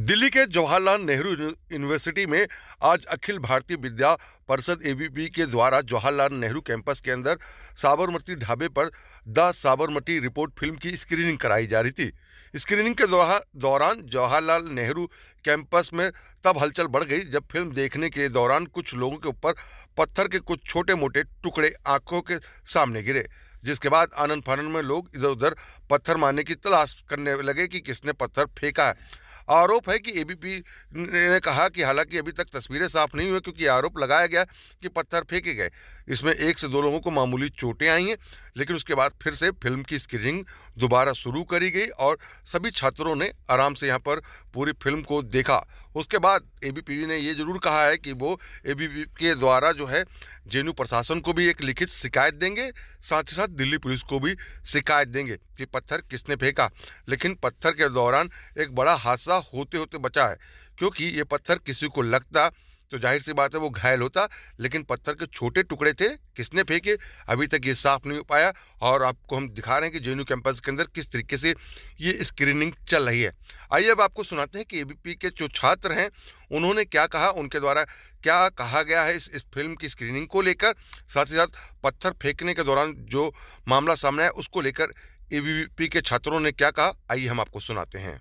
दिल्ली के जवाहरलाल नेहरू यूनिवर्सिटी में आज अखिल भारतीय विद्या परिषद एबीवी के द्वारा जवाहरलाल नेहरू कैंपस के अंदर साबरमती ढाबे पर द साबरमती रिपोर्ट फिल्म की स्क्रीनिंग कराई जा रही थी। स्क्रीनिंग के दौरान जवाहरलाल नेहरू कैंपस में तब हलचल बढ़ गई जब फिल्म देखने के दौरान कुछ लोगों के ऊपर पत्थर के कुछ छोटे मोटे टुकड़े आंखों के सामने गिरे, जिसके बाद आनन फानन में लोग इधर उधर पत्थर मारने की तलाश करने लगे कि किसने पत्थर फेंका है। आरोप है कि एबीपी ने कहा कि हालांकि अभी तक तस्वीरें साफ नहीं हुई क्योंकि आरोप लगाया गया कि पत्थर फेंके गए। इसमें 1 से 2 लोगों को मामूली चोटें आई हैं, लेकिन उसके बाद फिर से फिल्म की स्क्रीनिंग दोबारा शुरू करी गई और सभी छात्रों ने आराम से यहाँ पर पूरी फिल्म को देखा। उसके बाद एबीपी ने ये जरूर कहा है कि वो एबीपी के द्वारा जो है जेएनयू प्रशासन को भी एक लिखित शिकायत देंगे, साथ ही साथ दिल्ली पुलिस को भी शिकायत देंगे कि पत्थर किसने फेंका। लेकिन पत्थर के दौरान एक बड़ा हादसा होते होते बचा है, क्योंकि ये पत्थर किसी को लगता तो जाहिर सी बात है वो घायल होता, लेकिन पत्थर के छोटे टुकड़े थे, किसने फेंके अभी तक ये साफ नहीं हो पाया। और आपको हम दिखा रहे हैं कि जेएनयू कैंपस के अंदर किस तरीके से ये स्क्रीनिंग चल रही है। आइए अब आपको सुनाते हैं कि एबीपी के जो छात्र हैं उन्होंने क्या कहा, उनके द्वारा क्या कहा गया है इस फिल्म की स्क्रीनिंग को लेकर, साथ ही साथ पत्थर फेंकने के दौरान जो मामला सामने आया उसको लेकर एबीपी के छात्रों ने क्या कहा। आइए हम आपको सुनाते हैं।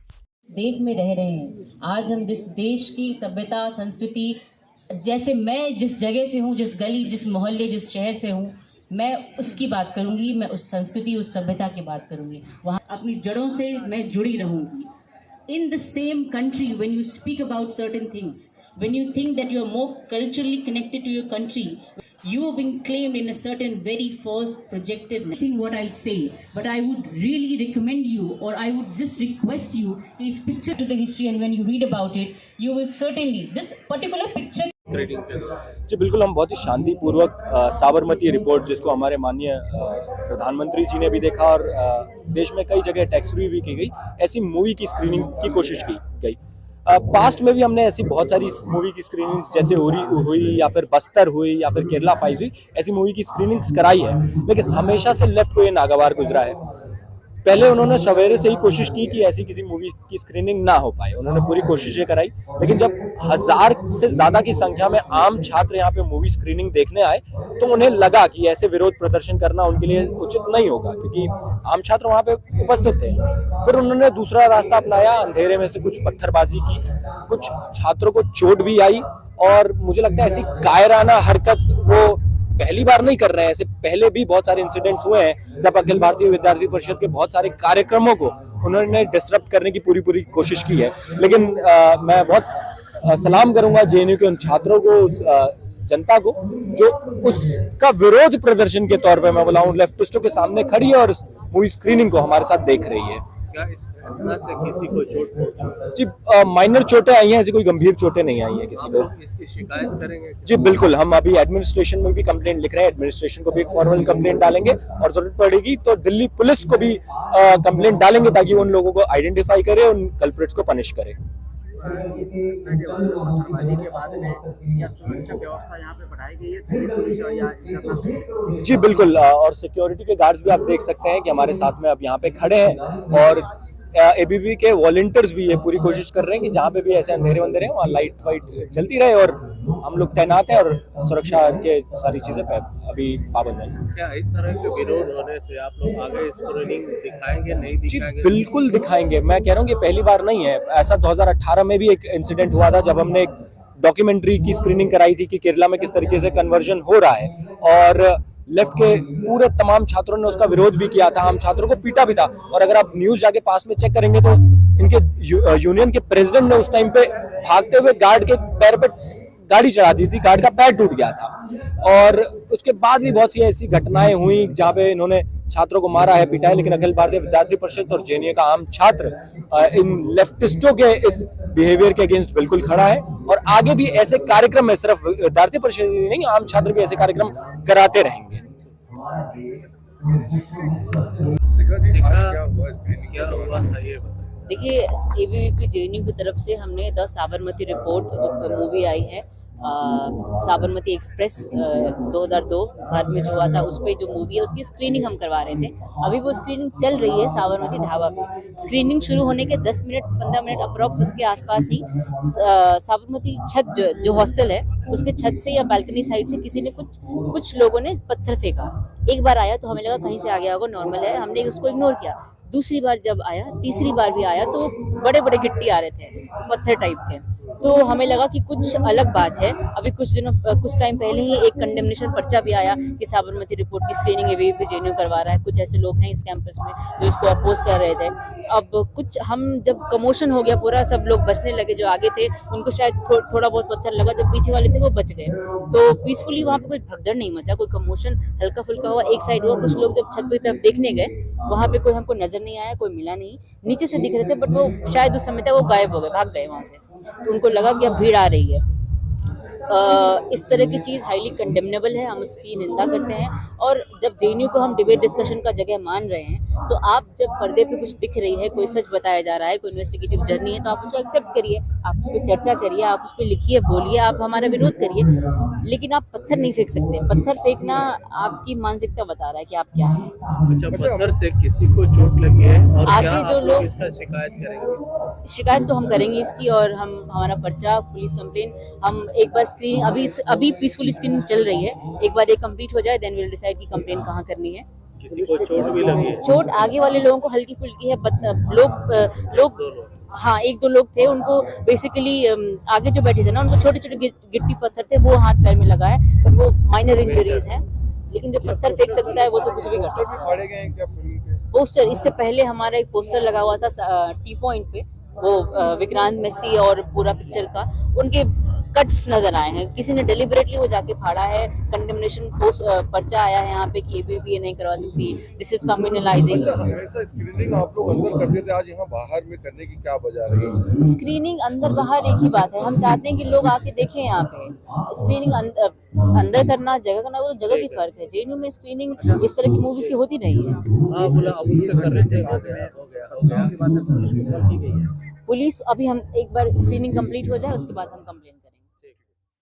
देश में रह रहे हैं, आज हम जिस देश की सभ्यता संस्कृति, जैसे मैं जिस जगह से हूँ, जिस गली, जिस मोहल्ले, जिस शहर से हूँ, मैं उसकी बात करूँगी, मैं उस संस्कृति, उस सभ्यता की बात करूँगी। वहाँ अपनी जड़ों से मैं जुड़ी रहूँगी। In the same country, when you speak about certain things, when you think that you are more culturally connected to your country, you have been claimed in a certain very false projected thing what I say, but I would really recommend you, or I would just request you, please picture to the history, and when you read about it you will certainly this particular picture जी बिल्कुल, हम बहुत ही शांतिपूर्वक Sabarmati report, जिसको हमारे माननीय प्रधानमंत्री जी ने भी देखा और देश में कई जगह टैक्स फ्री भी की गई, ऐसी मूवी की स्क्रीनिंग की कोशिश की गई। पास्ट में भी हमने ऐसी बहुत सारी मूवी की स्क्रीनिंग्स, जैसे उरी हुई या फिर बस्तर हुई या फिर केरला फाइल्स हुई, ऐसी मूवी की स्क्रीनिंग्स कराई है, लेकिन हमेशा से लेफ्ट को ये नागवार गुजरा है। पहले उन्होंने सवेरे से ही कोशिश की कि ऐसी किसी मूवी की स्क्रीनिंग ना हो पाए, उन्होंने पूरी कोशिशें कराई, लेकिन जब 1000 से ज़्यादा की संख्या में आम छात्र यहाँ पे मूवी स्क्रीनिंग देखने आए तो उन्हें लगा कि ऐसे विरोध प्रदर्शन करना उनके लिए उचित नहीं होगा, क्योंकि आम छात्र वहाँ पे उपस्थित थे। फिर उन्होंने दूसरा रास्ता अपनाया, अंधेरे में से कुछ पत्थरबाजी की, कुछ छात्रों को चोट भी आई, और मुझे लगता है ऐसी कायराना हरकत वो पहली बार नहीं कर रहे हैं। ऐसे पहले भी बहुत सारे इंसिडेंट्स हुए हैं जब अखिल भारतीय विद्यार्थी परिषद के बहुत सारे कार्यक्रमों को उन्होंने डिसरप्ट करने की पूरी कोशिश की है। लेकिन मैं बहुत सलाम करूंगा जेएनयू के उन छात्रों को, उस जनता को जो उसका विरोध प्रदर्शन के तौर पे, मैं बोला हूँ, लेफ्टिस्टों के सामने खड़ी है और इस मूवी स्क्रीनिंग को हमारे साथ देख रही है। क्या इस घटना से किसी को चोट पहुंची? जी माइनर चोटें आई हैं, ऐसी कोई गंभीर चोटें नहीं आई हैं किसी को। इसकी शिकायत करेंगे? जी बिल्कुल, हम अभी एडमिनिस्ट्रेशन में भी कंप्लेंट लिख रहे हैं, एडमिनिस्ट्रेशन को भी एक फॉर्मल कंप्लेंट डालेंगे और जरूरत पड़ेगी तो दिल्ली पुलिस को भी कंप्लेंट डालेंगे, ताकि उन लोगों को आइडेंटिफाई करे, उन कल्प्रिट्स को पनिश करे। के बाद में या सुरक्षा व्यवस्था यहाँ पे बढ़ाई गई है दिल्ली पुलिस या? जी बिल्कुल, और सिक्योरिटी के गार्ड्स भी आप देख सकते हैं कि हमारे साथ में अब यहाँ पे खड़े हैं, और एबीवी के वॉलंटियर्स भी ये पूरी कोशिश कर रहे हैं कि जहाँ पे भी ऐसे अंधेरे वंधेरे हैं वहाँ लाइट वाइट जलती रहे, और हम लोग तैनात हैं और सुरक्षा के सारी चीजें अभी पाबंद हैं। क्या इस तरह के विरोध होने से आप लोग आगे स्क्रीनिंग दिखाएंगे, नहीं दिखाएंगे? जी बिल्कुल दिखाएंगे, मैं कह रहा हूँ कि पहली बार नहीं है ऐसा। 2018 में भी एक इंसिडेंट हुआ था जब हमने एक डॉक्यूमेंट्री की स्क्रीनिंग कराई थी कि केरला में किस तरीके से कन्वर्जन हो रहा है, और लेफ्ट के पूरे तमाम छात्रों ने उसका विरोध भी किया था, आम छात्रों को पीटा भी था। और अगर आप न्यूज जाके पास में चेक करेंगे तो इनके यूनियन के प्रेसिडेंट ने उस टाइम पे भागते हुए गार्ड के पैर पे गाड़ी चढ़ा दी थी, गार्ड का पैर टूट गया था। और उसके बाद भी बहुत सी ऐसी घटनाएं हुई जहाँ पे इन्होंने छात्रों को मारा है, पीटा है, लेकिन अखिल भारतीय विद्यार्थी परिषद और जेएनयू का आम छात्र इन लेफ्टिस्टों के इस बिहेवियर के अगेंस्ट बिल्कुल खड़ा है, और आगे भी ऐसे कार्यक्रम में सिर्फ विद्यार्थी परिषद ही नहीं, आम छात्र भी ऐसे कार्यक्रम कराते रहेंगे। क्या हुआ था ये? देखिए, एबीवीपी जेएनयू की तरफ से हमने द साबरमती रिपोर्ट जो मूवी आई है साबरमती एक्सप्रेस 2002 भारत में जो हुआ था, उस पर जो मूवी है उसकी स्क्रीनिंग हम करवा रहे थे। अभी वो स्क्रीनिंग चल रही है साबरमती ढाबा पे। स्क्रीनिंग शुरू होने के 10 मिनट 15 मिनट अप्रॉक्स उसके आसपास ही साबरमती छत जो हॉस्टल है उसके छत से या बालकनी साइड से किसी ने कुछ लोगों ने पत्थर फेंका। एक बार आया तो हमें लगा कहीं से आ गया होगा, नॉर्मल है, हमने उसको इग्नोर किया। दूसरी बार जब आया, तीसरी बार भी आया तो बड़े बड़े गिट्टी आ रहे थे पत्थर टाइप के, तो हमें लगा कि कुछ अलग बात है। अभी कुछ टाइम पहले ही एक कंडेमनेशन पर्चा भी आया कि साबरमती रिपोर्ट की स्क्रीनिंग एबीवीपी जेएनयू करवा रहा है। कुछ ऐसे लोग हैं इस कैंपस में जो इसको अपोज कर रहे थे। अब कुछ हम जब कमोशन हो गया पूरा, सब लोग बचने लगे, जो आगे थे उनको शायद थोड़ा बहुत पत्थर लगा, जो पीछे वाले थे वो बच गए। तो पीसफुली वहाँ पे कोई भगदड़ नहीं मचा, कोई कमोशन हल्का फुल्का हुआ, एक साइड हुआ। कुछ लोग जब छत की तरफ देखने गए, वहाँ पे कोई हमको नजर नहीं आया, कोई मिला नहीं। नीचे से दिख रहे थे बट वो शायद उस समय तक वो गायब हो गए, भाग गए वहाँ से। तो उनको लगा कि अब भीड़ आ रही है। इस तरह की चीज़ हाईली कंडेमनेबल है, हम उसकी निंदा करते हैं। और जब जेएनयू को हम डिबेट डिस्कशन का जगह मान रहे हैं, तो आप जब पर्दे पे कुछ दिख रही है, कोई सच बताया जा रहा है, कोई इन्वेस्टिगेटिव जर्नी है, तो आप उसको एक्सेप्ट करिए, आप उस पर चर्चा करिए, आप उस पर लिखिए, बोलिए, आप हमारा विरोध करिए, लेकिन आप पत्थर नहीं फेंक सकते। पत्थर फेंकना आपकी मानसिकता बता रहा है कि आप क्या है। अच्छा, पत्थर से किसी को चोट लगी है और आगे क्या जो आप लोग इसका शिकायत करेंगे? शिकायत तो हम करेंगे इसकी, और हमारा पर्चा, पुलिस कंप्लेन, हम एक बार स्क्रीनिंग अभी पीसफुल स्क्रीनिंग चल रही है, एक बार ये कंप्लीट हो जाए देन विल डिसाइड की कंप्लेन कहाँ करनी है। किसी को चोट भी लगी है? चोट आगे वाले लोगों को हल्की फुल्की है, लोग हाँ, एक दो लोग थे, उनको बेसिकली आगे जो बैठे थे ना, उनको छोटे छोटे गिट्टी पत्थर थे, वो हाथ पैर में लगा है, पर वो माइनर इंजरीज हैं। लेकिन जो पत्थर फेंक सकता है वो तो कुछ भी कर सकता है। पोस्टर, इससे पहले हमारा एक पोस्टर लगा हुआ था टी पॉइंट पे, वो विक्रांत मेसी और पूरा पिक्चर का उनके कट्स नजर आए हैं। किसी ने डेलिबरेटली वो जाके फाड़ा है। कंडेमनेशन पर्चा आया है यहाँ पे कि एबीवीपी ये नहीं करवा सकती, दिस इज कम्युनलाइजिंग। हमेशा स्क्रीनिंग आप लोग अंदर करते थे, आज यहाँ बाहर में करने की क्या वजह रही? स्क्रीनिंग अंदर बाहर एक ही बात है, हम चाहते हैं कि लोग आके देखें यहाँ पे। स्क्रीनिंग अंदर करना, जगह करना, वो जगह की फर्क है। जेएनयू में स्क्रीनिंग इस तरह की मूवीज की होती रही है। हाँ, बोला अब उससे कर रहे थे, हो गया। की बात है, पुलिस को कॉल की गई है। पुलिस, अभी हम एक बार स्क्रीनिंग कंप्लीट हो जाए उसके बाद हम कंप्लेन करें।